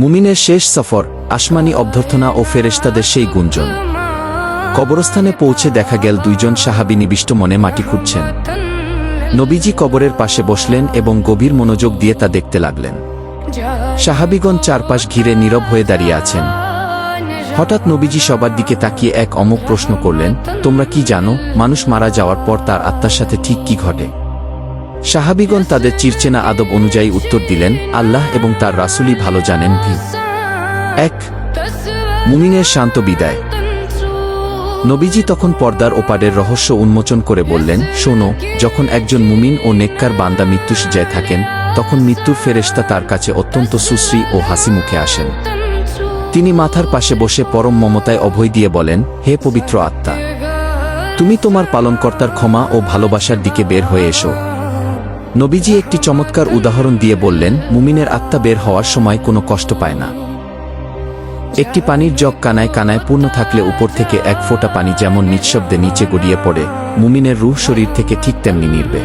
মুমিনের শেষ সফর, আসমানি অভ্যর্থনা ও ফেরেশতাদের সেই গুঞ্জন। কবরস্থানে পৌঁছে দেখা গেল দুইজন সাহাবী নিবিষ্ট মনে মাটি খুঁড়ছেন। নবীজি কবরের পাশে বসলেন এবং গভীর মনোযোগ দিয়ে তা দেখতে লাগলেন। সাহাবীগণ চারপাশ ঘিরে নীরব হয়ে দাঁড়িয়ে আছেন। হঠাৎ নবীজি সবার দিকে তাকিয়ে এক অমোঘ প্রশ্ন করলেন, তোমরা কি জানো মানুষ মারা যাওয়ার পর তার আত্মার সাথে ঠিক কি ঘটে? সাহাবীগণ তাদের চিরচেনা আদব অনুযায়ী উত্তর দিলেন, আল্লাহ এবং তার রাসূলই ভালো জানেন। 1 মুমিনের শান্ত বিদায়। নবীজি তখন পর্দার ওপারের রহস্য উন্মোচন করে বললেন, শোনো, যখন একজন মুমিন ও নেককার বান্দা মৃত্যুশয্যায় থাকেন, তখন মৃত্যুর ফেরেশতা তার কাছে অত্যন্ত সুশ্রী ও হাসি মুখে আসেন। তিনি মাথার পাশে বসে পরম মমতায় অভয় দিয়ে বলেন, হে পবিত্র আত্মা, তুমি তোমার পালনকর্তার ক্ষমা ও ভালোবাসার দিকে বের হয়ে এসো। নবীজি একটি চমৎকার উদাহরণ দিয়ে বললেন, মুমিনের আত্মা বের হওয়ার সময় কোনো কষ্ট পায় না। একটি পানির জগ কানায় কানায় পূর্ণ থাকলে উপর থেকে এক ফোঁটা পানি যেমন নিঃশব্দে নিচে গড়িয়ে পড়ে, মুমিনের রূহ শরীর থেকে ঠিক তেমনি নির্বে।